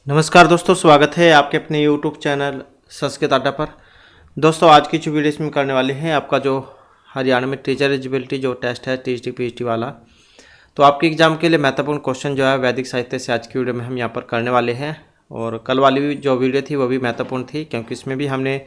नमस्कार दोस्तों, स्वागत है आपके अपने YouTube चैनल संस्कृत अड्डा पर। दोस्तों, आज की जो वीडियो इसमें करने वाले हैं आपका जो हरियाणा में टीचर एलिजिबिलिटी जो टेस्ट है टीएचटी पीएचडी वाला, तो आपके एग्जाम के लिए महत्वपूर्ण क्वेश्चन जो है वैदिक साहित्य से आज की वीडियो में हम यहाँ पर करने वाले हैं। और कल वाली भी जो वीडियो थी वो भी महत्वपूर्ण थी, क्योंकि इसमें भी हमने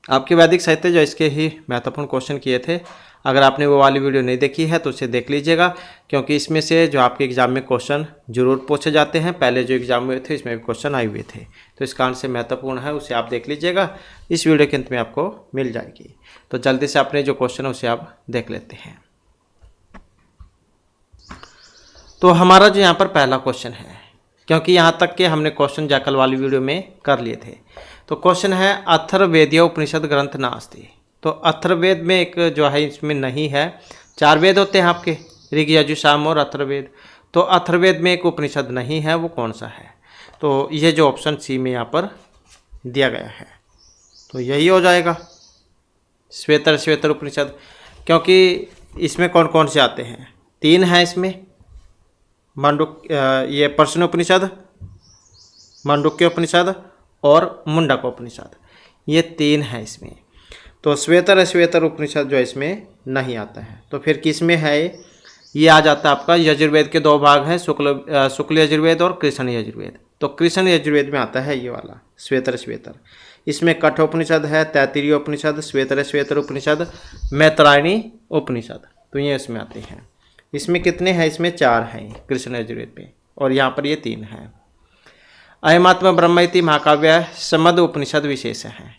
आपके वैदिक साहित्य जो इसके ही महत्वपूर्ण क्वेश्चन किए थे। अगर आपने वो वाली वीडियो नहीं देखी है तो उसे देख लीजिएगा, क्योंकि इसमें से जो आपके एग्ज़ाम में क्वेश्चन जरूर पूछे जाते हैं। पहले जो एग्ज़ाम हुए थे इसमें भी क्वेश्चन आए हुए थे, तो इस कारण से महत्वपूर्ण है, उसे आप देख लीजिएगा। इस वीडियो के अंत में आपको मिल जाएगी। तो जल्दी से अपने जो क्वेश्चन है उसे आप देख लेते हैं। तो हमारा जो यहाँ पर पहला क्वेश्चन है, क्योंकि यहाँ तक के हमने क्वेश्चन जाकल वाली वीडियो में कर लिए थे। तो क्वेश्चन है अथर्ववेदीय उपनिषद ग्रंथ नास्ति। तो अथर्ववेद में एक जो है इसमें नहीं है। 4 वेद होते हैं आपके, ऋग यजुः साम और अथर्ववेद। तो अथर्ववेद में एक उपनिषद नहीं है, वो कौन सा है? तो ये जो ऑप्शन सी में यहाँ पर दिया गया है तो यही हो जाएगा, श्वेतर उपनिषद। क्योंकि इसमें कौन कौन से आते हैं? 3 हैं इसमें, ये प्रश्न उपनिषद, मांडुक्य उपनिषद और मुंडक उपनिषद, ये 3 हैं इसमें। तो श्वेतर उपनिषद जो इसमें नहीं आता है। तो फिर किस में है? ये आ जाता है आपका यजुर्वेद के 2 भाग हैं, शुक्ल यजुर्वेद और कृष्ण यजुर्वेद। तो कृष्ण यजुर्वेद में आता है ये वाला श्वेतर। इसमें कठोपनिषद है, तैत्तिरीय उपनिषद, श्वेतर उपनिषद, मैत्रायणी उपनिषद, तो ये इसमें आते हैं। इसमें कितने हैं? इसमें 4 हैं कृष्ण यजुर्वेद में, और यहाँ पर ये 3 हैं। अयमात्म ब्रह्म इति महाकाव्य समद उपनिषद विशेष है।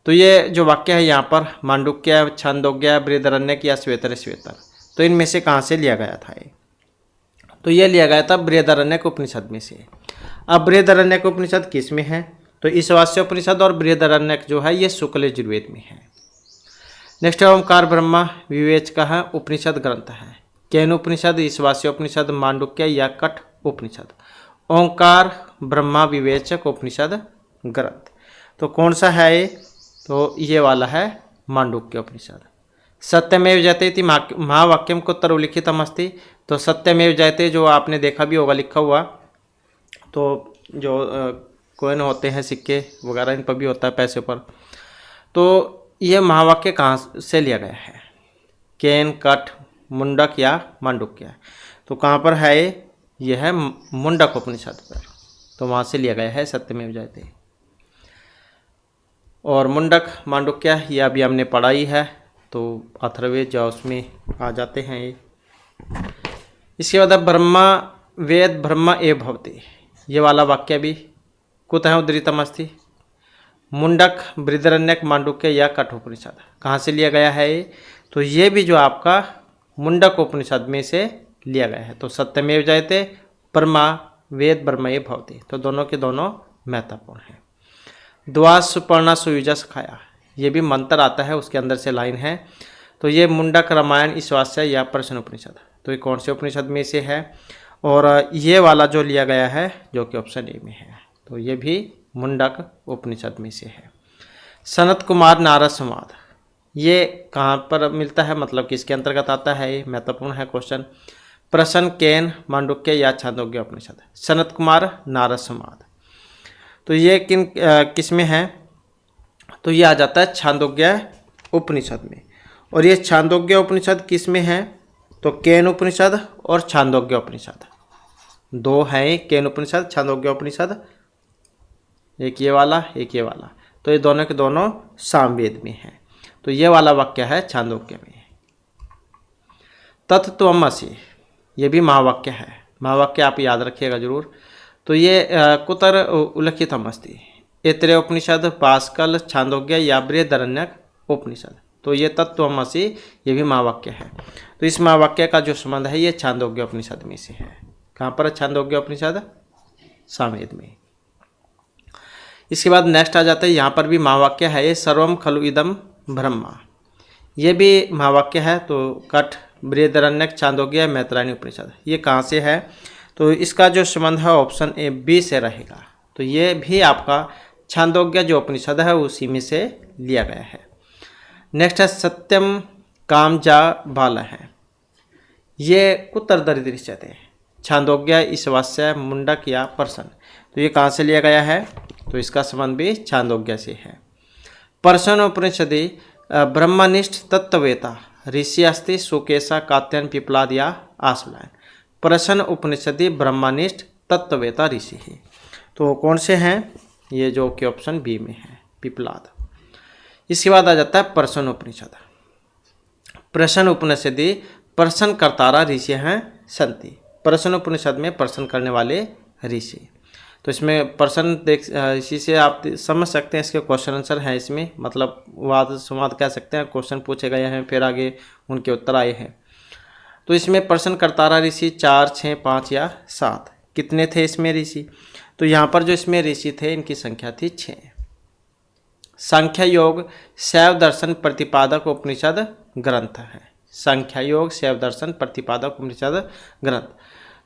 तो ये जो वाक्य है यहाँ पर मांडुक्य, छांदोग्य, बृहदारण्यक या श्वेतर, तो इनमें से कहाँ से लिया गया था ये? तो ये लिया गया था बृहदारण्यक उपनिषद में से। अब बृहदारण्यक उपनिषद किस में है? तो ईशावास्य उपनिषद और बृहदारण्यक जो है ये शुक्ल यजुर्वेद में है। नेक्स्ट ओंकार ब्रह्मा विवेचकः उपनिषद ग्रंथ है। केन उपनिषद, ईशावास्य उपनिषद, मांडुक्य या कठ उपनिषद? ओंकार ब्रह्मा विवेचक उपनिषद ग्रंथ। तो कौन सा है ये? तो ये वाला है मांडुक्य उपनिषद। सत्यमेव जयते इति महावाक्यम को उत्तर उल्लिखितम अस्ति। तो सत्यमेव जयते जो आपने देखा भी होगा लिखा हुआ, तो जो कोइन होते हैं सिक्के वगैरह इन पर भी होता है पैसे पर। तो ये महावाक्य कहाँ से लिया गया है? केन, कठ, मुंडक या मांडुक्य? तो कहाँ पर है ये है मुंडक उपनिषद पर, तो वहाँ से लिया गया है सत्यमेव जयते। और मुंडक मांडुक्य ये अभी हमने पढ़ा ही है, तो अथर्ववेद जो उसमें आ जाते हैं ये। इसके बाद ब्रह्मा वेद ब्रह्म एव भवति, ये वाला वाक्य भी कुतः उद्धृतम अस्ति? मुंडक, बृहदारण्यक, मांडुक्य या कठोपनिषद, कहाँ से लिया गया है ये? तो ये भी जो आपका मुंडक उपनिषद में से लिया गया है। तो सत्यमेव जयते, ब्रह्मा वेद ब्रह्म एव भवति, तो दोनों के दोनों महत्वपूर्ण हैं। द्वास सुपर्णा सुयुजा सखाया, ये भी मंत्र आता है, उसके अंदर से लाइन है। तो ये मुंडक, रामायण, ईशावास्य या प्रश्न उपनिषद, तो ये कौन से उपनिषद में से है? और ये वाला जो लिया गया है जो कि ऑप्शन ए में है, तो ये भी मुंडक उपनिषद में से है। सनत कुमार नारद संवाद, ये कहाँ पर मिलता है, मतलब किसके अंतर्गत आता है? ये महत्वपूर्ण है क्वेश्चन। प्रश्न केन, मांडुक्य या छांदोग्य उपनिषद? सनत कुमार नारद संवाद, तो ये किस में है? तो ये आ जाता है छांदोग्य उपनिषद में। और ये छांदोग्य उपनिषद किस में है? तो केन उपनिषद और छांदोग्य उपनिषद 2 हैं, केन उपनिषद, छांदोग्य उपनिषद, एक ये वाला एक ये वाला, तो ये दोनों के दोनों सामवेद में है। तो ये वाला वाक्य है छांदोग्य में। तत्त्वमसि, ये भी महावाक्य है, महावाक्य आप याद रखिएगा जरूर। तो ये कुतर उल्लिखितम अस्ति? ऐत्रेय उपनिषद, पास्कल, छांदोग्य या बृहदारण्यक उपनिषद। तो ये तत्त्वमसि ये भी महावाक्य है। तो इस महावाक्य का जो संबंध है ये छांदोग्य उपनिषद में से है। कहाँ पर? छांदोग्य उपनिषद सामवेद में। इसके बाद नेक्स्ट आ जाता है, यहाँ पर भी महावाक्य है ये, सर्वम खलु इदम ब्रह्मा, ये भी महावाक्य है। तो कठ, बृहदारण्यक, छांदोग्य, मैत्रायणी उपनिषद, ये कहाँ से है? तो इसका जो संबंध है ऑप्शन ए बी से रहेगा। तो ये भी आपका छांदोग्य जो उपनिषद है उसी में से लिया गया है। नेक्स्ट है सत्यम काम जा बाला है, ये कुतर दरिद्र छांदोग्य, ईशावास्य, मुंडक या पर्शन। तो ये कहाँ से लिया गया है? तो इसका संबंध भी छांदोग्य से है। पर्शन उपनिषदि ब्रह्मनिष्ठ तत्ववेता ऋषि अस्ति सुकेशा कात्यायन पिपलाद या आश्वलायन। पर्शन उपनिषदि ब्रह्मनिष्ठ तत्ववेता ऋषि है। तो कौन से हैं? ये जो कि ऑप्शन बी में है, पिपलाद। इसके बाद आ जाता है पर्शन उपनिषद। पर्शन उपनिषदि पर्शन कर्तारा ऋषि हैं संति। पर्शन उपनिषद में पर्शन करने वाले ऋषि। तो इसमें पर्शन देख इसी से आप समझ सकते हैं, इसके क्वेश्चन आंसर हैं इसमें, मतलब वाद संवाद कह सकते हैं, क्वेश्चन पूछे गए हैं फिर आगे उनके उत्तर आए हैं। तो इसमें पर्शन कर्तारा ऋषि 4, 6, 5 या 7 कितने थे इसमें ऋषि? तो यहाँ पर जो इसमें ऋषि थे इनकी संख्या थी 6। सांख्य योग शैव दर्शन प्रतिपादक उपनिषद ग्रंथ है। सांख्य योग शैव दर्शन प्रतिपादक उपनिषद ग्रंथ।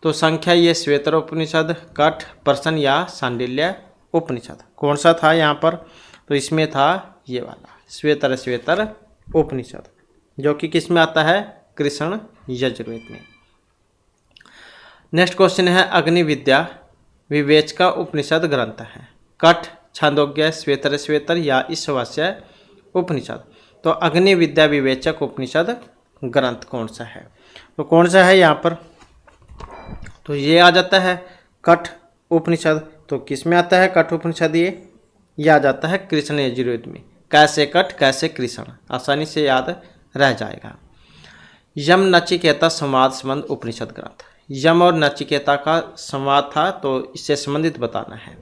तो संख्या ये श्वेतर उपनिषद, कठ, पर्शन या सांडिल्य उपनिषद। कौन सा था यहाँ पर? तो इसमें था ये वाला श्वेतर उपनिषद, जो कि किस में आता है? कृष्ण यजुर्वेद में। नेक्स्ट क्वेश्चन है अग्नि विद्या विवेचका उपनिषद ग्रंथ है। कठ, छांदोग्य, श्वेतर या ईशावास्य उपनिषद। तो अग्नि विद्या विवेचक उपनिषद ग्रंथ कौन सा है? तो कौन सा है यहाँ पर? तो ये आ जाता है कठ उपनिषद। तो किस में आता है कठ उपनिषद? ये आ जाता है कृष्ण यजुर्वेद में। कैसे कठ कैसे कृष्ण, आसानी से याद रह जाएगा। यम नचिकेता संवाद संबंध उपनिषद ग्रंथ। यम और नचिकेता का संवाद था, तो इससे संबंधित बताना है।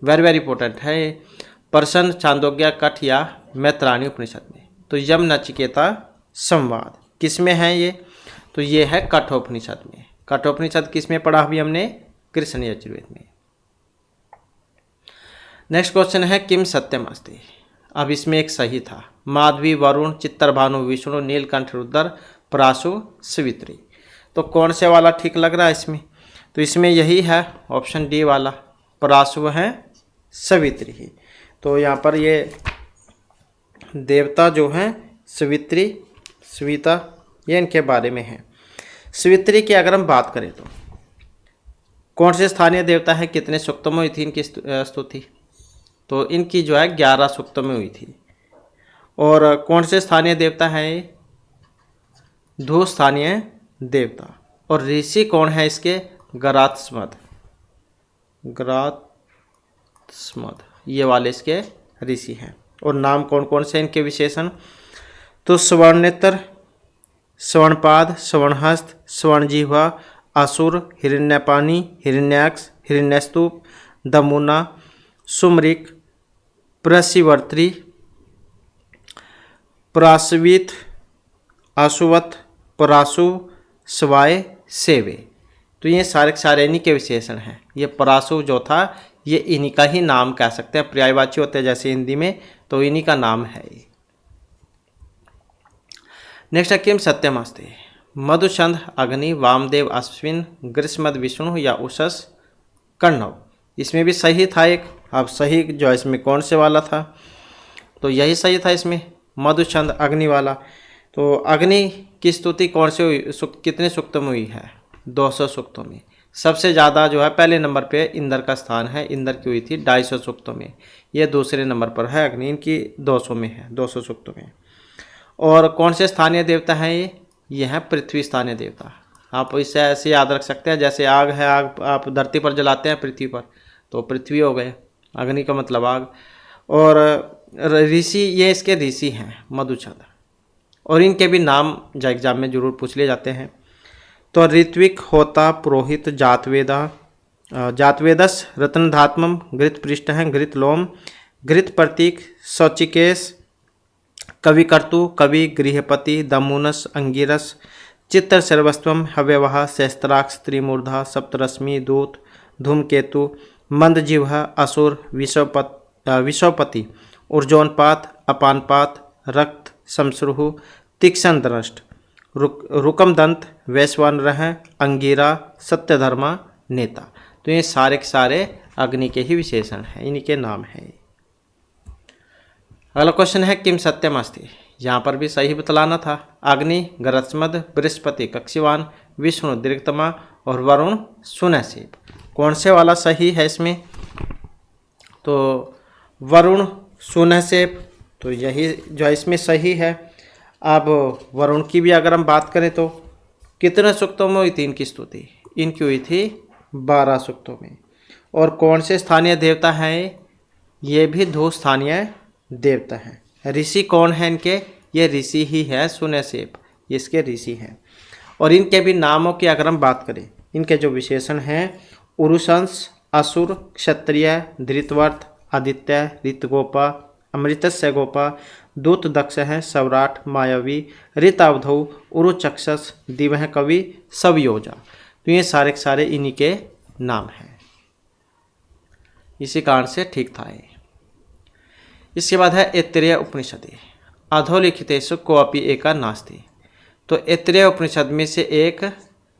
वेरी वेरी इंपॉर्टेंट है। पर्शन, छांदोग्य, कठ या मैत्राणी उपनिषद में। तो यम नचिकेता संवाद किस में है ये? तो ये है कठोपनिषद में। कठोपनिषद किस में पढ़ा अभी हमने? कृष्ण यजुर्वेद में। नेक्स्ट क्वेश्चन है किम सत्यम अस्ति। अब इसमें एक सही था। माधवी, वरुण, चित्तरभानु, विष्णु, नीलकंठ, रुद्र, पराशु, सवित्री। तो कौन से वाला ठीक लग रहा है इसमें? तो इसमें यही है ऑप्शन डी वाला, पराशु है सवित्री ही। तो यहाँ पर ये देवता जो हैं सवित्री, सविता, ये इनके बारे में है। सवित्री की अगर हम बात करें तो कौन से स्थानीय देवता है, कितने सूक्तों में हुई थी इनकी स्तुति? तो इनकी जो है 11 सूक्तों में हुई थी। और कौन से स्थानीय देवता है? 2 स्थानीय देवता। और ऋषि कौन है इसके? गरात्समद, ये वाले इसके ऋषि हैं। और नाम कौन कौन से इनके विशेषण? तो स्वर्णनेत्र, स्वर्णपाद, स्वर्णहस्त, स्वर्णजिह्वा, असुर, हिरण्यपानी, हिरण्याक्ष, हिरण्यस्तूप, दमुना, सुमरिक, प्रशिवर्त्री, प्राश्वित, आशुवत, पराशु, स्वाय, सेवे। तो ये सारे इन्हीं के विशेषण हैं। ये पराशु जो था ये इन्हीं का ही नाम कह सकते हैं, पर्यायवाची होते हैं जैसे हिंदी में, तो इन्हीं का नाम है ये। नेक्स्ट है किम सत्यम अस्ति। मधुचंद, अग्नि, वामदेव, अश्विन, ग्रीष्मद, विष्णु या उषस, कर्णव। इसमें भी सही था एक। अब सही जो है इसमें कौन से वाला था? तो यही सही था इसमें, मधुचंद अग्नि वाला। तो अग्नि की स्तुति कौन से हुई, कितने सूक्तों में हुई है? 200 सूक्तों में। सबसे ज़्यादा जो है पहले नंबर पे इंद्र का स्थान है, इंद्र की हुई थी 250 सूक्तों में। ये दूसरे नंबर पर है अग्नि, इनकी 200 में है, 200 सूक्तों में। और कौन से स्थानीय देवता हैं ये है पृथ्वी स्थानीय देवता। आप इसे ऐसे याद रख सकते हैं, जैसे आग है, आग आप धरती पर जलाते हैं पृथ्वी पर, तो पृथ्वी हो गए, अग्नि का मतलब आग। और ऋषि, ये इसके ऋषि हैं मधुचंद, और इनके भी नाम जो एग्जाम में जरूर पूछ लिए जाते हैं। तो ऋत्विक, होता, पुरोहित, जातवेदा, जातवेदस, रत्नधात्मम, घृत पृष्ठ हैं, घृत लोम, घृत प्रतीक, शौचिकेश, कविकर्तु, कवि, गृहपति, दमुनस, अंगिरस, चित्तर सर्वस्वम, हव्यवह, सहस्त्राक्ष, त्रिमूर्धा, सप्तरश्मि, दूत, धूमकेतु, मंदजिह्वा, असुर, विषवपति, ऊर्जोनपात, अपानपात, रक्त, शमश्रुहु, तीक्ष्ण दृष्ट, रुकमदंत, वैश्वानरह, अंगिरा, सत्यधर्मा, नेता। तो ये सारे के सारे अग्नि के ही विशेषण हैं, इन्हीं के नाम हैं। अगला क्वेश्चन है किम सत्यम अस्ति। यहाँ पर भी सही बतलाना था। अग्नि, गरत्समद, बृहस्पति, कक्षिवान, विष्णु, दीर्घतमा और वरुण सुनहसेप। कौन से वाला सही है इसमें? तो वरुण सुनहसेप, तो यही जो है इसमें सही है। अब वरुण की भी अगर हम बात करें तो कितने सूक्तों में हुई थी इनकी स्तुति? इनकी हुई थी 12 सूक्तों में। और कौन से स्थानीय देवता हैं? ये भी 2 स्थानीय देवता हैं। ऋषि कौन है इनके? ये ऋषि ही है सुनहसेप, इसके ऋषि हैं। और इनके भी नामों की अगर हम बात करें, इनके जो विशेषण हैं उरुशंस, असुर, क्षत्रिय, धृतवर्त, आदित्य, ऋतगोपा, अमृतस्य गोपा, दूत दक्ष हैं, सौराठ, मायावी, ऋतावधौ, उरुचक्षस, दिवह कवि, सवयोजा। तो ये सारे के सारे इन्हीं के नाम हैं। इसी कारण से ठीक था ये। इसके बाद है ऐत्रेय उपनिषदे अधोलिखितेषु कोऽपि एका नास्ति। तो ऐत्रेय उपनिषद में से एक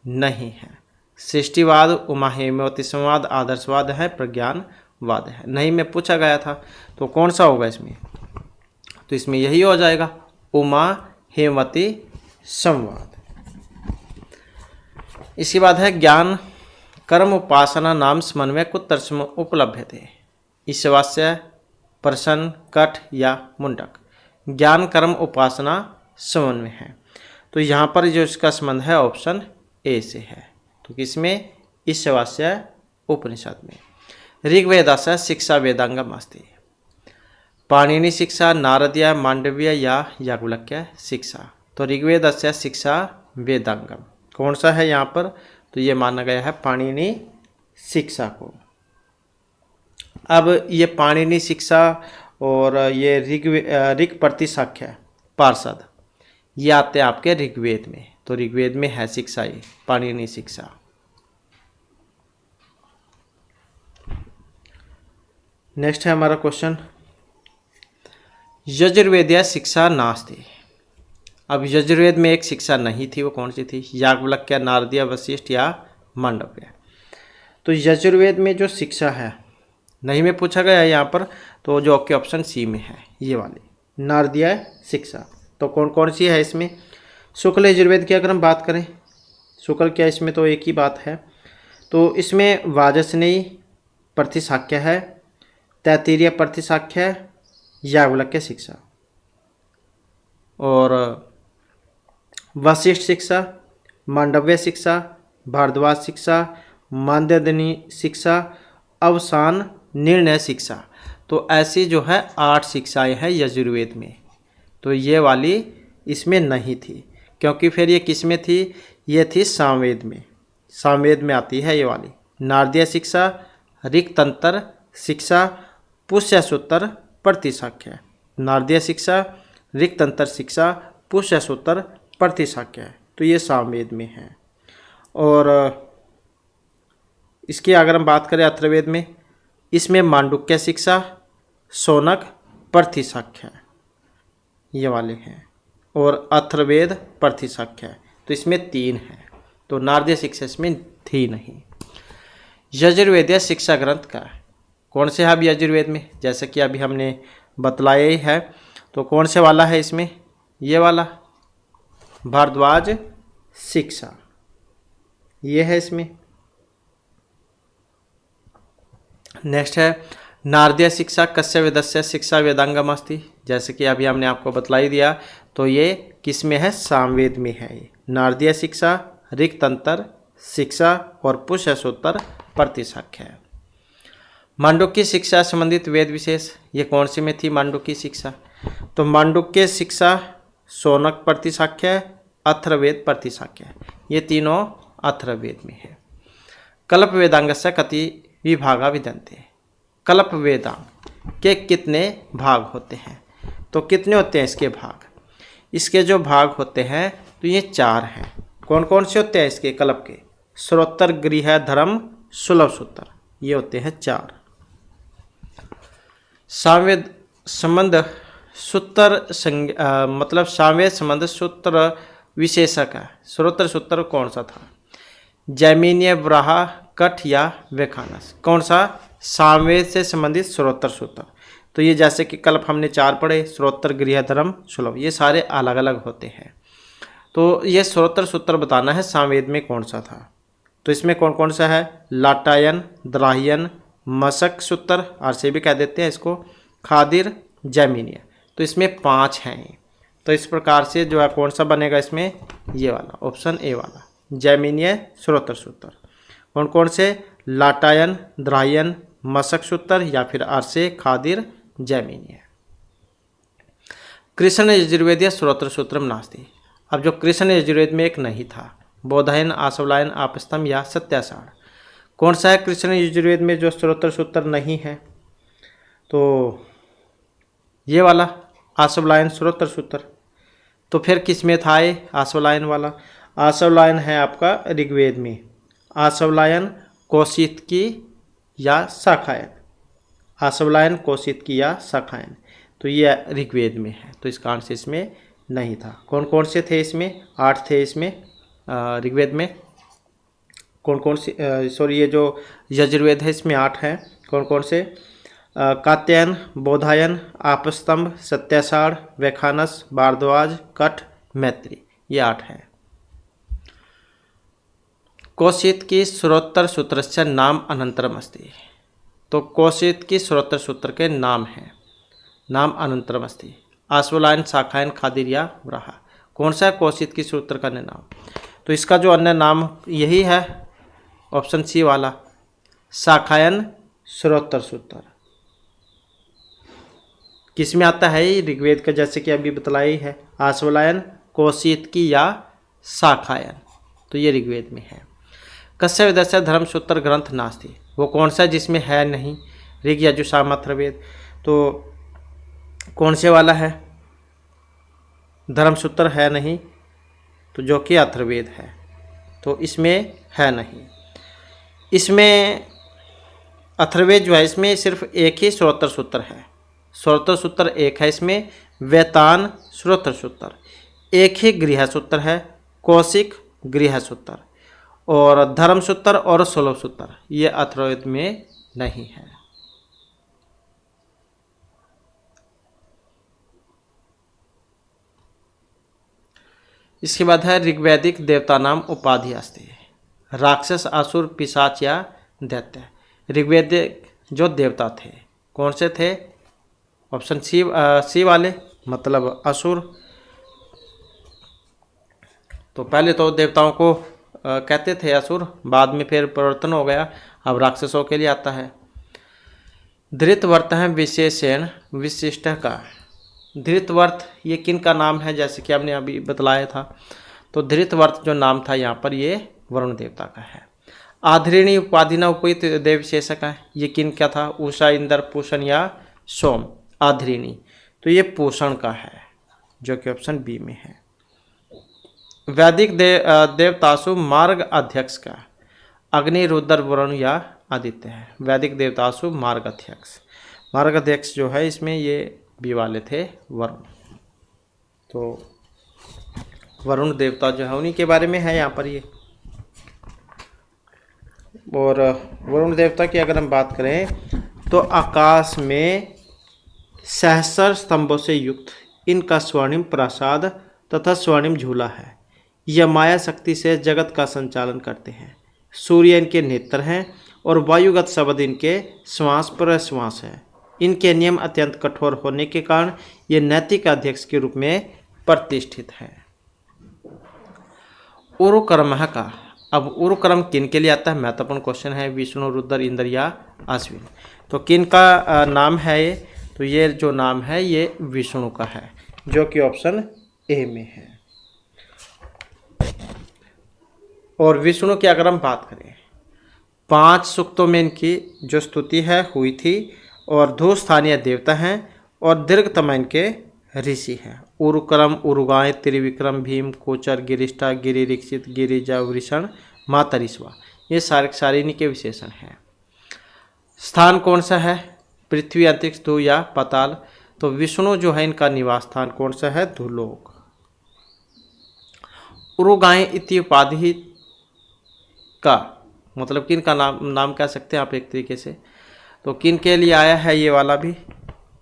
नहीं है। सृष्टिवाद, उमा हेमवती संवाद, आदर्शवाद है, प्रज्ञानवाद है। नहीं में पूछा गया था, तो कौन सा होगा इसमें? तो इसमें यही हो जाएगा, उमा हेमवती संवाद। इसके बाद है ज्ञान कर्म उपासना नाम समन्वय कुतर्सम उपलभ्यते। ईशावास्य, प्रसन्न, कठ या मुंडक। ज्ञान कर्म उपासना समन्वय है। तो यहाँ पर जो इसका संबंध है ऑप्शन ए से है। तो किसमें? ईशावास्य उपनिषद में। ऋग्वेदस्य शिक्षा वेदांगम अस्ति। पाणिनि शिक्षा, नारदीय, मांडव्य या याज्ञवल्क्य शिक्षा। तो ऋग्वेदस्य शिक्षा वेदांगम कौन सा है यहाँ पर? तो ये माना गया है पाणिनि शिक्षा को। अब ये पाणिनि शिक्षा और ये ऋग प्रतिशाख्य पार्षद ये आते हैं आपके ऋग्वेद में। तो ऋग्वेद में है शिक्षा ये पाणिनि शिक्षा। नेक्स्ट है हमारा क्वेश्चन, यजुर्वेदीय शिक्षा नास्ति। अब यजुर्वेद में एक शिक्षा नहीं थी, वो कौन सी थी? याज्ञवल्क्य, नारदीय, वशिष्ठ या मांडव्य। तो यजुर्वेद में जो शिक्षा है नहीं में पूछा गया है यहाँ पर, तो जो आपके ऑप्शन सी में है ये वाली नारदीय शिक्षा। तो कौन कौन सी है इसमें? शुक्ल यजुर्वेद की अगर हम बात करें, शुक्ल क्या इसमें तो एक ही बात है। तो इसमें वाजसनेयी प्रतिशाख्य है, तैत्तिरीय प्रतिशाख्य है, याज्ञवल्क्य शिक्षा और वशिष्ठ शिक्षा, मांडव्य शिक्षा, भारद्वाज शिक्षा, मांद्यदनी शिक्षा, अवसान निर्णय शिक्षा। तो ऐसी जो है 8 शिक्षाएं हैं यजुर्वेद में। तो ये वाली इसमें नहीं थी, क्योंकि फिर ये किस में थी? ये थी सामवेद में। सामवेद में आती है ये वाली नारदीय शिक्षा, ऋक्तंत्र शिक्षा, पुष्यसूत्र प्रतिशाख्य। नारदीय शिक्षा, ऋक्तंत्र शिक्षा, पुष्यसूत्र प्रतिशाख्य। तो ये सामवेद में है। और इसकी अगर हम बात करें अथर्ववेद में, इसमें मांडुक्य शिक्षा, शौनक, प्रतिशाख्य ये वाले हैं और अथर्ववेद प्रतिशाख्य। तो इसमें 3 हैं। तो नारदीय शिक्षा इसमें थी नहीं। यजुर्वेदीय शिक्षा ग्रंथ का कौन से है अब यजुर्वेद में? जैसे कि अभी हमने बतलाया ही है। तो कौन से वाला है इसमें? ये वाला भारद्वाज शिक्षा ये है इसमें। नेक्स्ट है नारदीय शिक्षा कस्य वेदस्य शिक्षा वेदांगम अस्ति। जैसे कि अभी हमने आपको बतलाई दिया, तो ये किस में है? सामवेद में है। ये नारदीय शिक्षा, ऋक्तंत्र शिक्षा और पुष्यसूत्र प्रतिशाख्य है। मांडुक्य शिक्षा संबंधित वेद विशेष ये कौन सी में थी? मांडुक्य शिक्षा। तो मांडुक्य शिक्षा शौनक प्रतिशाख्य, अथर्ववेद प्रतिशाख्य ये तीनों अथर्ववेद में है। कल्प वेदांगस्य कति विभागा विदन्ते। कल्प वेदांग के कितने भाग होते हैं? तो कितने होते हैं इसके भाग? इसके जो भाग होते हैं तो ये 4 हैं। कौन कौन से होते हैं इसके कल्प के? श्रोत्र, गृह, धर्म, सुलभ सूत्र ये होते हैं 4। सामवेद संबंध सूत्र मतलब सामवेद संबंध सूत्र विशेषक है। श्रोत्र सूत्र कौन सा था? जैमिनीय, वराह, कठ या व्याख्यानस। कौन सा? सामवेद से संबंधित श्रोत्र सूत्र। तो ये जैसे कि कल्प हमने 4 पढ़े, श्रोत्र, गृह, धर्म, सुलभ, ये सारे अलग अलग होते हैं। तो ये श्रोत्र सूत्र बताना है सामवेद में कौन सा था। तो इसमें कौन कौन सा है, लाटायन, द्राहियन, मशक सूत्र, आर से भी कह देते हैं इसको, खादिर, जैमिनीय। तो इसमें 5 हैं। तो इस प्रकार से जो है कौन सा बनेगा इसमें, ये वाला ऑप्शन ए वाला, जैमिनीय श्रोत्र सूत्र। कौन कौन से, लाटायन, द्राहियन, मशक सूत्र या फिर आर से खादिर, जैमिनीय। कृष्ण यजुर्वेदीय श्रोत्र सूत्रम नास्ति। अब जो कृष्ण यजुर्वेद में एक नहीं था, बोधायन, आशवलायन, आपस्तम या सत्यासार। कौन सा है कृष्ण यजुर्वेद में जो श्रोत्र सूत्र नहीं है, तो ये वाला आशवलायन श्रोत्र सूत्र। तो फिर किस में था ये आशवलायन वाला, आशवलायन है आपका ऋग्वेद में, आशवलायन, कौशितकी या शाखायन, आशवलायन, कौशितकी या शाखायन। तो ये ऋग्वेद में है, तो इसका आंसर इसमें नहीं था। कौन कौन से थे इसमें, 8 थे इसमें ऋग्वेद में। कौन कौन से, सॉरी ये जो यजुर्वेद है इसमें 8 हैं। कौन कौन से, कात्यायन, बोधायन, आपस्तंभ, सत्यासार, वैखानस, भारद्वाज, कठ, मैत्री, ये 8 हैं। कौशितकी श्रोत्र सूत्रस्य नाम अनंतरम अस्ति। तो कौशितकी श्रोत्र सूत्र के नाम हैं, नाम अनंतरम अस्ति। आशवलायन, शाखायन, खादिर या वराह। कौन सा है कौशितकी सूत्र का अन्य नाम, तो इसका जो अन्य नाम यही है, ऑप्शन सी वाला, शाखायन श्रोत्र सूत्र। किस में आता है ये, ऋग्वेद का, जैसे कि अभी बतलाई है, आशवलायन, कौशितकी या शाखायन। तो ये ऋग्वेद में है। कस्य वेदस्य धर्म सूत्र ग्रंथ नास्ति। वो कौन सा जिसमें है नहीं, ऋग, यजुः, साम, अथर्ववेद। तो कौन से वाला है, धर्म सूत्र है नहीं, तो जो कि अथर्ववेद है, तो इसमें है नहीं। इसमें अथर्ववेद जो है इसमें सिर्फ एक ही श्रोत्र सूत्र है, श्रोत्र सूत्र एक है इसमें, वेतान श्रोत्र सूत्र। एक ही गृह सूत्र है, कौशिक गृह सूत्र, और धर्म सूत्र और सोलभ सूत्र, ये अथर्ववेद में नहीं है। इसके बाद है ऋग्वैदिक देवता नाम उपाधि अस्ति। राक्षस, असुर, पिशाच या दैत्य। ऋग्वैदिक जो देवता थे कौन से थे, ऑप्शन सी वाले, मतलब असुर। तो पहले तो देवताओं को कहते थे असुर, बाद में फिर परिवर्तन हो गया, अब राक्षसों के लिए आता है। धृतवर्त है विशेषण विशिष्ट का। धृतवर्त ये किन का नाम है, जैसे कि आपने अभी बतलाया था। तो धृतवर्त जो नाम था यहाँ पर ये वरुण देवता का है। आधृणी उपाधि न उपयुक्त देव विशेषक है, ये किन का था, उषा, इंद्र, पूषण या सोम। आधृणी तो ये पूषण का है, जो कि ऑप्शन बी में है। वैदिक देवतासु मार्ग अध्यक्ष का, अग्नि, रुद्र, वरुण या आदित्य है। वैदिक देवतासु मार्ग अध्यक्ष, मार्ग अध्यक्ष जो है इसमें ये बी वाले थे, वरुण। तो वरुण देवता जो है उन्हीं के बारे में है यहाँ पर ये। और वरुण देवता की अगर हम बात करें तो आकाश में सहस्र स्तंभों से युक्त इनका स्वर्णिम प्रासाद तथा स्वर्णिम झूला है। यह माया शक्ति से जगत का संचालन करते हैं। सूर्य इनके नेत्र हैं और वायुगत शब्द इनके श्वास पर श्वास है। इनके नियम अत्यंत कठोर होने के कारण ये नैतिक अध्यक्ष के रूप में प्रतिष्ठित है। उरुक्रम का, अब उरुक्रम किन के लिए आता है, महत्वपूर्ण क्वेश्चन है। विष्णु, रुद्र, इंद्र या अश्विन। तो किन का नाम है ये, तो ये जो नाम है ये विष्णु का है, जो कि ऑप्शन ए में है। और विष्णु की अगर हम बात करें, 5 सूक्तों में इनकी जो स्तुति है हुई थी, और 2 स्थानीय देवता हैं और दीर्घतम इनके ऋषि हैं। उरुक्रम, उरुगाय, त्रिविक्रम, भीम, कोचर, गिरिष्ठा, गिरिरीक्षित, गिरिजा, वृषण, मातरिश्वा, ये सारे इन्हीं के विशेषण हैं। स्थान कौन सा है, पृथ्वी, अंतरिक्ष, धू या पाताल। तो विष्णु जो है इनका निवास स्थान कौन सा है, धूलोक। उरुगाय इति उपाधि का मतलब किन का नाम कह सकते हैं आप एक तरीके से। तो किन के लिए आया है ये वाला भी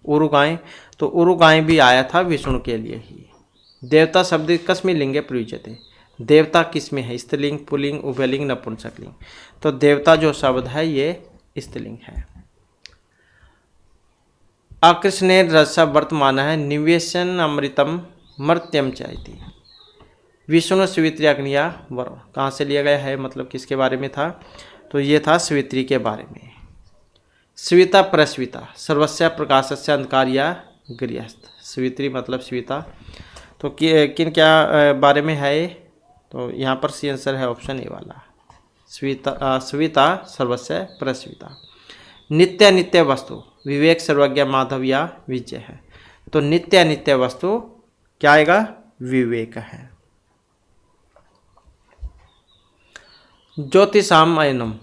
उरुगाय, तो उरुगाय भी आया था विष्णु के लिए ही। देवता शब्द कस्मिन लिंगे प्रयुज्यते, देवता किस में है, स्त्रीलिंग, पुल्लिंग, उभयलिंग, नपुंसकलिंग। तो देवता जो शब्द है ये स्त्रीलिंग है। आकृष्णे रसा वर्तमान है निवेशन अमृतम मर्त्यम चाहती। विष्णु सवित्री अग्निया वरुण कहाँ से लिया गया है, मतलब किसके बारे में था, तो ये था सवित्री के बारे में। स्विता प्रस्विता सर्वस्या प्रकाशस्य अंधकारिया गृहस्थ। सवित्री मतलब स्विता, तो किन क्या बारे में है, तो यहाँ पर सी आंसर है ऑप्शन ए वाला, स्विता सर्वस्या प्रस्विता। नित्य नित्य वस्तु विवेक सर्वज्ञ माधव या विजय है। तो नित्य नित्य वस्तु क्या आएगा, विवेक है। ज्योतिषाम अयनम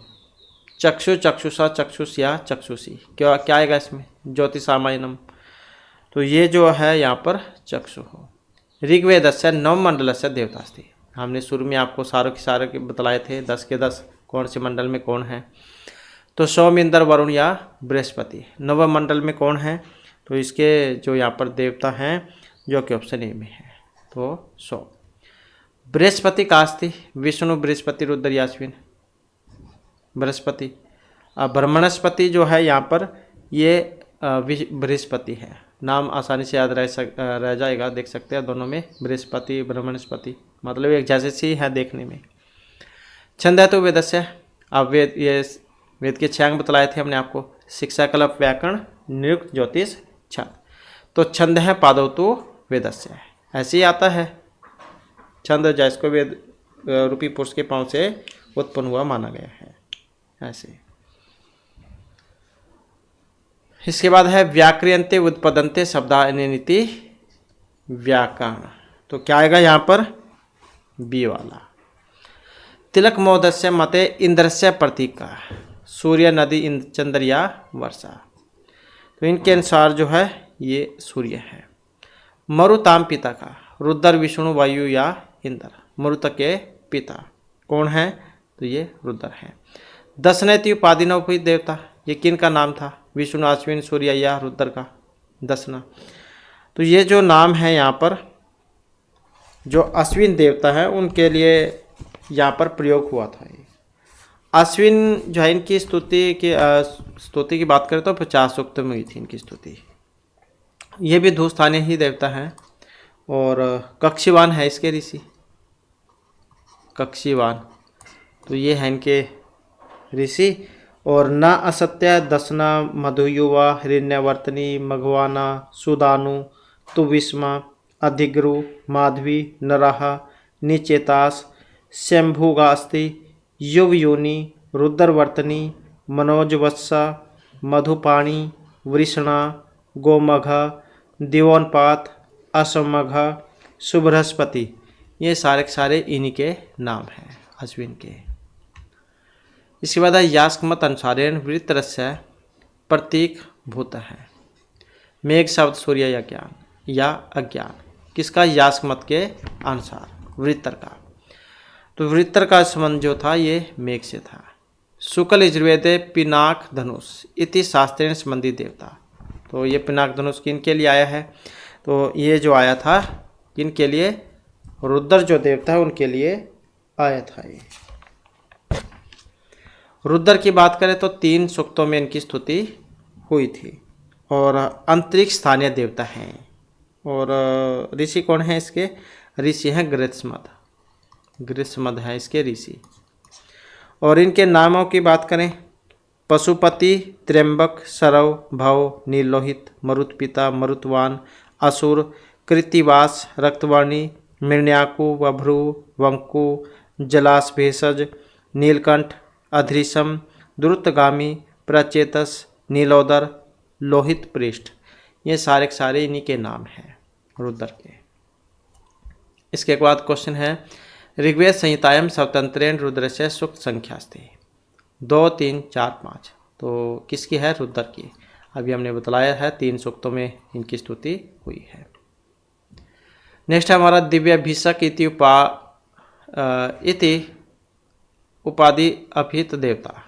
चक्षु चक्षुषा चक्षुष या चक्षुषी, क्या क्या आएगा इसमें, ज्योतिषाम अयनम। तो ये जो है यहाँ पर चक्षु हो। ऋग्वेद से नव मंडल से देवतास्ति। हमने शुरू में आपको सारों के सारे बतलाए थे 10 के 10 कौन से मंडल में कौन है। तो सोम, इंद्र, वरुण या बृहस्पति। नव मंडल में कौन है, तो इसके जो यहाँ पर देवता हैं जो कि ऑप्शन ए में है, तो सोम। बृहस्पति कास्ति, विष्णु, बृहस्पति, रुद्र या अश्विन। बृहस्पति। ब्रह्मणस्पति जो है यहाँ पर ये बृहस्पति है, नाम आसानी से याद रह जाएगा, देख सकते हैं दोनों में बृहस्पति ब्रह्मणस्पति मतलब एक जैसे सी है देखने में। छंद है तो वेदस्य। अब वेद के 6 अंग बतलाए थे हमने आपको, शिक्षा, कल्प, व्याकरण, निरुक्त, ज्योतिष, छंद। तो छंद है पादौ तो वेदस्य, ऐसे ही आता है छंद, जैसको वेद रूपी पुरुष के पांव से उत्पन्न हुआ माना गया है, ऐसे। इसके बाद है व्याक्रियंते उत्पदंते शब्दान्यनिति व्याकरण। तो क्या आएगा यहाँ पर, बी वाला। तिलक महोदय मते इंद्रस्य प्रतीक का, सूर्य, नदी, इंद्र, चंद्र या वर्षा। तो इनके अनुसार जो है ये सूर्य है। मरुताम पिता का, रुद्र, विष्णु, वायु या इंद्र। मरुत के पिता कौन है, तो ये रुद्र है। दशनैति उपाधि नवपी देवता, ये किन का नाम था, विष्णु, अश्विन, सूर्य या रुद्र का, दशना। तो ये जो नाम है यहाँ पर जो अश्विन देवता है उनके लिए यहाँ पर प्रयोग हुआ था। ये अश्विन जो है इनकी स्तुति की बात करें तो 50 सूक्त में हुई थी इनकी स्तुति। ये भी धूस्थानीय ही देवता हैं और कक्षीवान है इसके ऋषि, कक्षीवान। तो ये है इनके ऋषि। और न असत्य, दशना, मधुयुवा, हिरण्यवर्तनी, मघवाना, सुदानु, तुविस्मा, अधिग्रु, माधवी, नराहा, निचेतास, शंभुगास्ति, युवयोनि, रुद्रवर्तनी, मनोजवत्सा, मधुपाणी, वृषणा, गोमघा, दिवोनपात, असमघा, सुबृहस्पति। ये सारे इन्हीं के नाम हैं अश्विन के। इसके बाद यास्कमत अनुसारेण वृत्रस्य प्रतीक भूत है। मेघ शब्द सूर्य या ज्ञान या अज्ञान, किसका, यास्कमत के अनुसार वृत्र का। तो वृत्र का संबंध जो था ये मेघ से था। शुक्ल यजुर्वेदे पिनाक धनुष इति शास्त्रेण संबंधित देवता। तो ये पिनाक धनुष किन के लिए आया है, तो ये जो आया था किन के लिए, रुद्र जो देवता है उनके लिए आया था ये। रुद्र की बात करें तो 3 सूक्तों में इनकी स्तुति हुई थी और अंतरिक्ष स्थानीय देवता हैं। और ऋषि कौन है इसके, ऋषि हैं गृत्समद, गृत्समद है इसके ऋषि। और इनके नामों की बात करें, पशुपति, त्र्यंबक, सरव, भव, नीलोहित, मरुत्पिता, मरुतवान, असुर, कृतिवास, रक्तवर्णी, मृण्याकु, वभ्रु, वंकु, जलास भेषज, नीलकंठ, अधृशम, द्रुतगामी, प्रचेतस, नीलोदर, लोहित पृष्ठ। ये सारे इन्हीं के नाम हैं रुद्र के। इसके बाद क्वेश्चन है ऋग्वेद संहितायां स्वतंत्रेण रुद्रस्य सूक्त संख्यास्ति 2, 3, 4, 5। तो किसकी है, रुद्र की। अभी हमने बतलाया है 3 सूक्तों में इनकी स्तुति हुई है। नेक्स्ट है हमारा दिव्याभिषक इति उपाधि अभिहित देवता।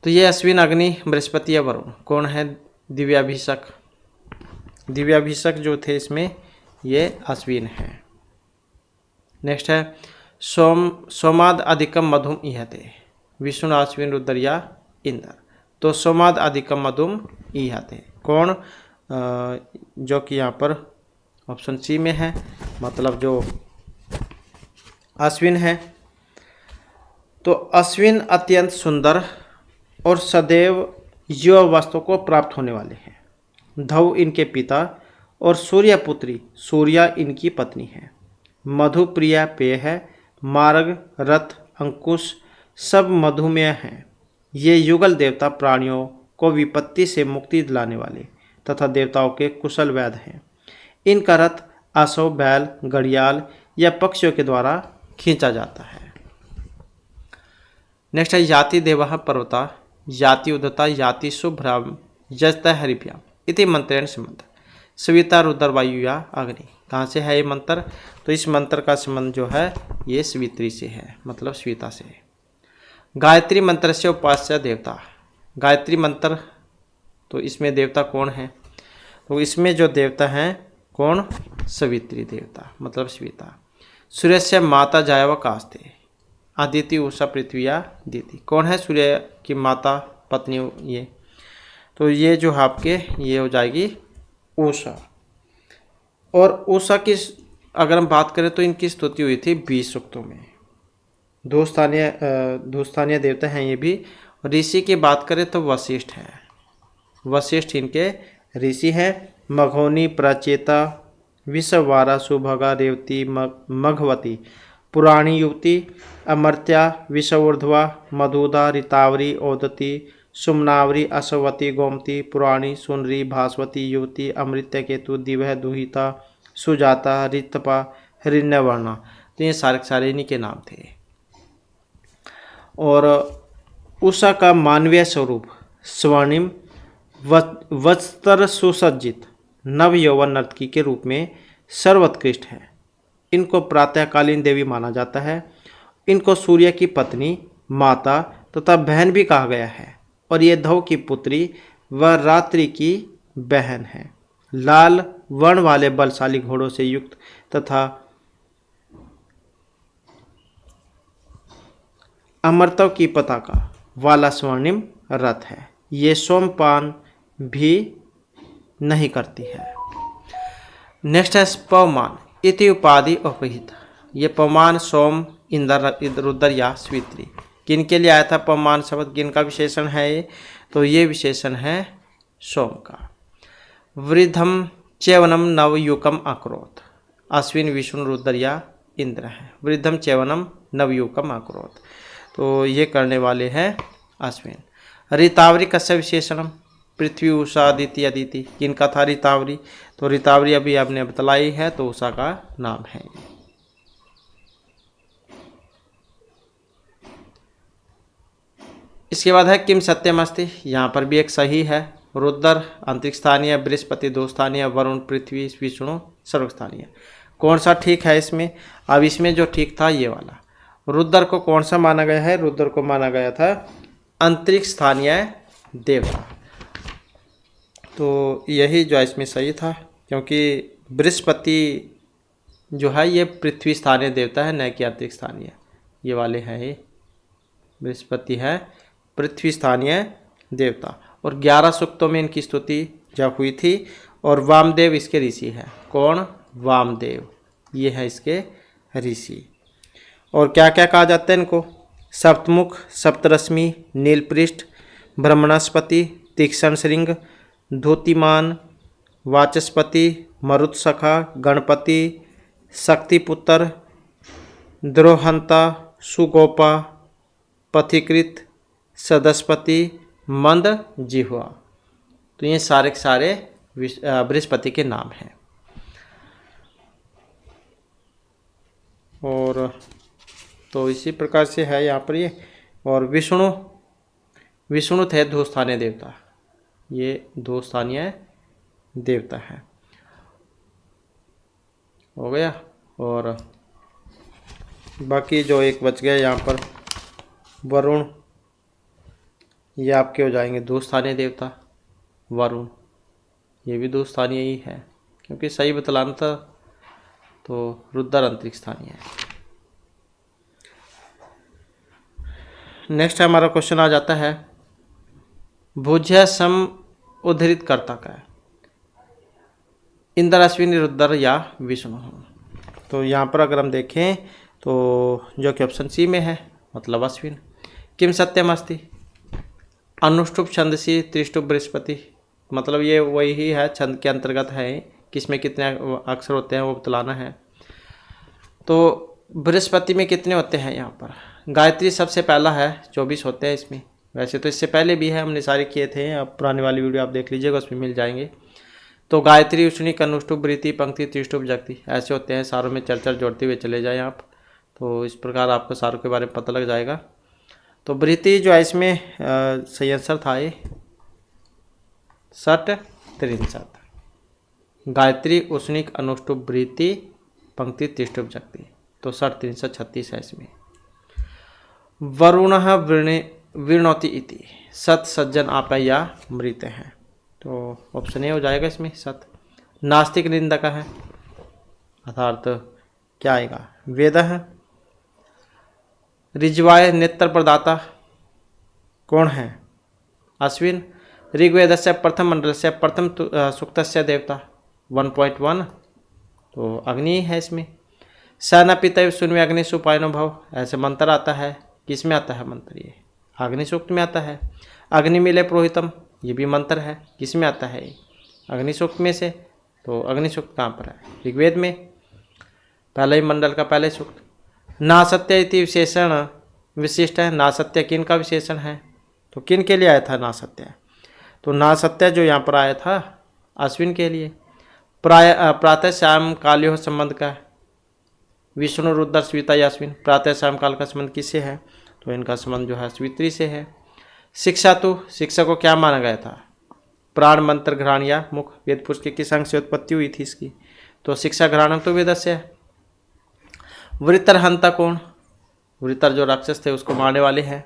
तो ये अश्विन, अग्नि, बृहस्पति या वरुण कौन है, दिव्याभिषक। दिव्याभिषक जो थे इसमें ये अश्विन है। नेक्स्ट है सोमाद अधिकम मधुम इहते, विष्णु अश्विन रुद्र या इंद्र। तो सोमाद अधिकम मधुम इहते कौन, जो कि यहाँ पर ऑप्शन सी में है, मतलब जो अश्विन है। तो अश्विन अत्यंत सुंदर और सदैव युवावस्था को प्राप्त होने वाले हैं। धव इनके पिता और सूर्य पुत्री सूर्या इनकी पत्नी है। मधुप्रिया पेय है। मार्ग, रथ, अंकुश सब मधुमेह हैं। ये युगल देवता प्राणियों को विपत्ति से मुक्ति दिलाने वाले तथा देवताओं के कुशल वैद्य हैं। इनका रथ अश्व, बैल, घड़ियाल या पक्षियों के द्वारा खींचा जाता है। नेक्स्ट है याति देवः पर्वता, याति उदता, याति शुभ्राम, यजता हरिभ्याम इति मंत्रेण संबंध। सविता, रुद्र, वायु या अग्नि। कहाँ से है ये मंत्र? तो इस मंत्र का संबंध जो है ये सवित्री से है, मतलब सविता से। गायत्री मंत्र से उपास्य देवता। गायत्री मंत्र, तो इसमें देवता कौन है? तो इसमें जो देवता हैं कौन? सवित्री देवता, मतलब सविता। सूर्य से माता जायव कास्ते, आदिति, उषा, पृथ्वी या दीति। कौन है सूर्य की माता पत्नी ये? तो ये जो आपके ये हो जाएगी उषा। और उषा की अगर हम बात करें तो इनकी स्तुति हुई थी 20 सूक्तों में। दो स्थानीय देवता हैं ये भी। ऋषि की बात करें तो वशिष्ठ है। वशिष्ठ इनके ऋषि हैं। मघोनी, प्रचेता, विषवारा, सुभगा, रेवती, मघवती, पुराणी युवती, अमर्त्या, विषऊर्ध्वा, मधुदा, ऋतावरी, ओदती, सुमनावरी, अश्वती, गोमती, पुराणी, सुनरी, भास्वती, युवती, अमृत्य केतु, दिवह, दुहिता, सुजाता, ऋतपा, हिरण्यवर्णा। तो ये सारे इन्हीं के नाम थे। और उषा का मानवीय स्वरूप स्वर्णिम वस्त्र सुसज्जित नव यौवन नर्तकी के रूप में सर्वोत्कृष्ट है। इनको प्रातःकालीन देवी माना जाता है। इनको सूर्य की पत्नी, माता तथा बहन भी कहा गया है। और ये धव की पुत्री व रात्रि की बहन है। लाल वर्ण वाले बलशाली घोड़ों से युक्त तथा अमरतव की पताका वाला स्वर्णिम रथ है। ये सोमपान भी नहीं करती है। नेक्स्ट है पवमान इति उपाधि अपहित। ये पवमान सोम, इंद्र, रुद्र या सवित्री किन के लिए आया था? पवमान शब्द किन का विशेषण है ये? तो ये विशेषण है सोम का। वृद्धम चैवनम नवयुकम अकरोत। अश्विन, विष्णु, रुद्र या इंद्र है। वृद्धम चैवनम नवयुकम अकरोत, तो ये करने वाले हैं अश्विन। ऋतावरी कस्य विशेषणम? पृथ्वी, उषा, अदिति, अदिति किनका था ऋतावरी? तो ऋतावरी अभी आपने बतलाई है, तो उषा का नाम है। इसके बाद है किम सत्यम अस्ति। यहाँ पर भी एक सही है। रुद्र अंतरिक्ष स्थानीय, बृहस्पति दो स्थानीय, वरुण, पृथ्वी, विष्णु सर्व स्थानीय। कौन सा ठीक है इसमें? अब इसमें जो ठीक था ये वाला। रुद्र को कौन सा माना गया है? रुद्र को माना गया था अंतरिक्ष स्थानीय देवता। तो यही जो इसमें सही था, क्योंकि बृहस्पति जो है ये पृथ्वी स्थानीय देवता है, न कि अंतरिक्ष स्थानीय। ये वाले हैं, ये बृहस्पति है पृथ्वी स्थानीय देवता। और 11 सूक्तों में इनकी स्तुति जब हुई थी। और वामदेव इसके ऋषि हैं। कौन? वामदेव, ये है इसके ऋषि। और क्या क्या कहा जाता है इनको? सप्तमुख, सप्तरश्मि, नीलपृष्ठ, ब्रह्मणस्पति, तीक्ष्ण श्रृंग, धोतिमान, वाचस्पति, मरुत्सखा, गणपति, शक्तिपुत्र, द्रोहंता, सुगोपा, पथिकृत, सदस्पति, मंद जिह्वा। तो ये सारे के सारे बृहस्पति के नाम हैं। और तो इसी प्रकार से है यहाँ पर ये। और विष्णु थे दो स्थानीय देवता। ये दो स्थानीय देवता है, हो गया। और बाकी जो एक बच गया यहाँ पर वरुण, ये आपके हो जाएंगे दो स्थानीय देवता। वरुण ये भी दो स्थानीय ही है, क्योंकि सही बतलाना था। तो रुद्र अंतरिक्ष स्थानीय है। नेक्स्ट हमारा क्वेश्चन आ जाता है भुज्य सम उद्धृत करता का है, इंद्र, अश्विनी, रुद्र या विष्णु। तो यहाँ पर अगर हम देखें तो जो कि ऑप्शन सी में है, मतलब अश्विन। किम सत्यम अस्ति, अनुष्टुप छंदसी त्रिष्टुप बृहस्पति, मतलब ये वही है, छंद के अंतर्गत है, किसमें कितने अक्षर होते हैं वो बतलाना है। तो बृहस्पति में कितने होते हैं यहाँ पर, गायत्री सबसे पहला है, 24 होते हैं इसमें। वैसे तो इससे पहले भी है, हमने सारे किए थे, अब पुरानी वाली वीडियो आप देख लीजिएगा, उसमें मिल जाएंगे। तो गायत्री, उष्णिक, अनुष्टुप, वृत्ति, पंक्ति, त्रिष्टुप, जगती, ऐसे होते हैं। सारों में चर जोड़ते हुए चले जाएं आप, तो इस प्रकार आपको सारों के बारे में पता लग जाएगा। तो वृत्ति जो है इसमें सही आंसर था ये 60 63। गायत्री, उष्णिक, अनुष्टुप, वृत्ति, पंक्ति, त्रिष्टुप, जगती, तो 60 336 है इसमें। वरुणः वृणोति इति, सत सज्जन आपया मृत है, तो ऑप्शन ए हो जाएगा इसमें सत। नास्तिक निंदक है, अर्थात क्या आएगा, वेद है। ऋज्वाय नेत्र प्रदाता कौन है, अश्विन। ऋग्वेद से प्रथम मंडल से प्रथम सूक्त से देवता 1.1, तो अग्नि है इसमें। सनपितैव सुन्वे अग्नि सुपायनो भव, ऐसे मंत्र आता है, किस में आता है मंत्र, ये अग्नि सूक्त में आता है। अग्नि मिले पुरोहितम, ये भी मंत्र है, किस में आता है, अग्नि सूक्त में से। तो अग्नि सूक्त कहाँ पर है, ऋग्वेद में, पहले ही मंडल का पहले सूक्त। नासत्य इति विशेषण विशिष्ट है, नासत्य किन का विशेषण है, तो किन के लिए आया था नासत्य, तो नासत्य जो यहाँ पर आया था अश्विन के लिए। प्रातः श्याम काल्यो संबंध का, विष्णु, रुद्र, स्विता या अश्विन, प्रातः श्याम काल का संबंध किससे है, तो इनका संबंध जो है स्वित्री से है। शिक्षा, तो शिक्षा को क्या माना गया था, प्राण, मंत्र, घ्राण या मुख, वेद पुरुष के किस अंग से उत्पत्ति हुई थी इसकी, तो शिक्षा घ्राणम तो वेद से है। वृत्र हंता कौन, वृत्र जो राक्षस थे उसको मारने वाले हैं,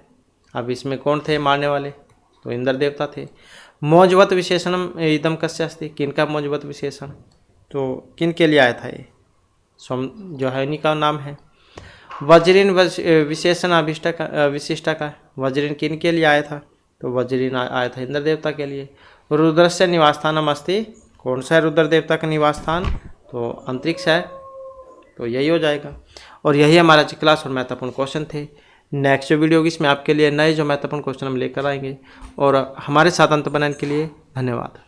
अब इसमें कौन थे मारने वाले, तो इंद्र देवता थे। मौजवत विशेषणम इदम कस्य अस्ति, किन का मौजवत विशेषण, तो किन के लिए आया था ये, सोम जो है इन्हीं का नाम है। वज्रिन विशेषण विशिष्टा का, वज्रिन किन के लिए आया था, तो वज्रिन आया था इंद्र देवता के लिए। रुद्रस्य निवासस्थानम अस्ति, कौन सा है रुद्र देवता का निवास स्थान, तो अंतरिक्ष है, तो यही हो जाएगा। और यही हमारा क्लास और महत्वपूर्ण क्वेश्चन थे। नेक्स्ट जो वीडियो होगी इसमें आपके लिए नए जो महत्वपूर्ण क्वेश्चन हम लेकर आएंगे। और हमारे साथ अंत बनाने के लिए धन्यवाद।